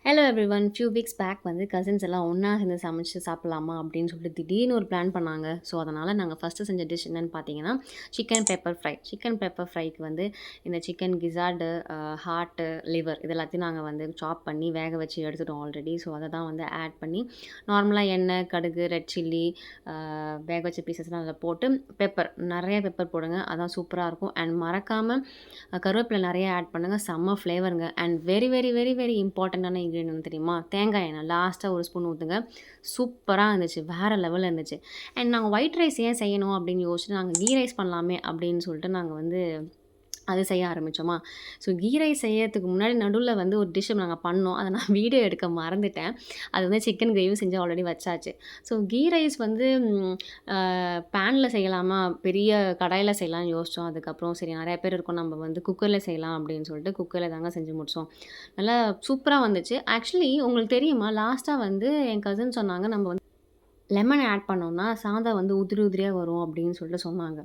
Hello everyone. Few weeks back வந்து cousins எல்லாம் ஒன்றா சேர்ந்து சமைச்சு சாப்பிட்லாமா அப்படின்னு சொல்லிட்டு திடீர்னு ஒரு பிளான் பண்ணாங்க. ஸோ அதனால் நாங்கள் ஃபஸ்ட்டு செஞ்ச டிஷ் என்னென்னு பார்த்தீங்கன்னா, chicken pepper fry. Chicken pepper ஃப்ரைக்கு வந்து இந்த சிக்கன் கிசார்டு, ஹார்ட்டு, லிவர் இது எல்லாத்தையும் நாங்கள் வந்து சாப் பண்ணி வேக வச்சு எடுத்துட்டோம் ஆல்ரெடி. ஸோ அதை தான் வந்து ஆட் பண்ணி நார்மலாக எண்ணெய், கடுகு, ரெட் சில்லி, வேக வச்ச பீசஸ்லாம் அதில் போட்டு நிறைய பெப்பர் போடுங்க. அதான் சூப்பராக இருக்கும். அண்ட் மறக்காமல் கருவேப்பிலை நிறைய ஆட் பண்ணுங்கள். செம்ம ஃப்ளேவருங்க. And very very very very இம்பார்ட்டண்ட்டான இன்க்ரீடியன்ட் தெரியுமா? தேங்காய் எண்ணெய் லாஸ்ட்டாக ஒரு ஸ்பூன் ஊற்றுங்க. சூப்பராக இருந்துச்சு. வேறு லெவலில் இருந்துச்சு. அண்ட் நாங்கள் ஒயிட் ரைஸ் ஏன் செய்யணும் அப்படின்னு யோசிச்சுட்டு நாங்கள் கீ ரைஸ் பண்ணலாமே அப்படின்னு சொல்லிட்டு நாங்கள் வந்து அது செய்ய ஆரம்பித்தோமா. ஸோ கீ ரைஸ் செய்யறதுக்கு முன்னாடி நடுவில் வந்து ஒரு டிஷ் நாங்கள் பண்ணோம். அதை நான் வீடியோ எடுக்க மறந்துட்டேன். அது வந்து சிக்கன் கிரேவி செஞ்சு ஆல்ரெடி வச்சாச்சு. ஸோ கீ ரைஸ் வந்து பேனில் செய்யலாமா, பெரிய கடாயில் செய்யலாம்னு யோசித்தோம். அதுக்கப்புறம் சரி நிறைய பேர் இருக்கோம், நம்ம வந்து குக்கரில் செய்யலாம் அப்படின்னு சொல்லிட்டு குக்கரில் தாங்க செஞ்சு முடித்தோம். நல்லா சூப்பராக வந்துச்சு. ஆக்சுவலி உங்களுக்கு தெரியுமா, லாஸ்ட்டாக வந்து என் கசின் சொன்னாங்க, நம்ம வந்து லெமன் ஆட் பண்ணோம்னா சாதம் வந்து உதிரி உதிரியாக வரும் அப்படின்னு சொல்லிட்டு சொன்னாங்க.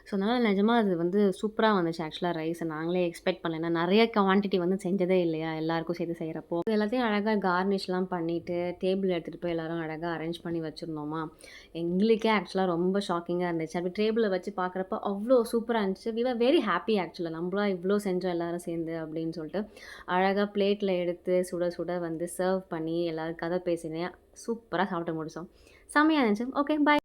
ஸோ அதனால் நிஜமாக அது வந்து சூப்பராக வந்துச்சு. ஆக்சுவலாக ரைஸை நாங்களே எக்ஸ்பெக்ட் பண்ணல. ஏன்னா நிறைய குவான்டிட்டி வந்து செஞ்சதே இல்லையா எல்லாருக்கும் சேர்த்து செய்கிறப்போ. எல்லாத்தையும் அழகாக கார்னிஷ்லாம் பண்ணிவிட்டு டேபிள் எடுத்துகிட்டு போய் எல்லோரும் அழகாக அரேஞ்ச் பண்ணி வச்சுருந்தோமா. எங்களுக்கே ஆக்சுவலாக ரொம்ப ஷாக்கிங்காக இருந்துச்சு. அப்படி டேபிளில் வச்சு பார்க்குறப்ப அவ்வளோ சூப்பராக இருந்துச்சு. வி ஆர் வெரி ஹாப்பி ஆக்சுவலாக. நம்மளா இவ்வளோ செஞ்சோம் எல்லோரும் சேர்ந்து அப்படின்னு சொல்லிட்டு அழகாக பிளேட்டில் எடுத்து சுட சுட வந்து சர்வ் பண்ணி எல்லோரும் கதை பேசினேன். சூப்பராக சாப்பிட்டு முடித்தோம். செம்மையா இருந்துச்சு. ஓகே, பாய்.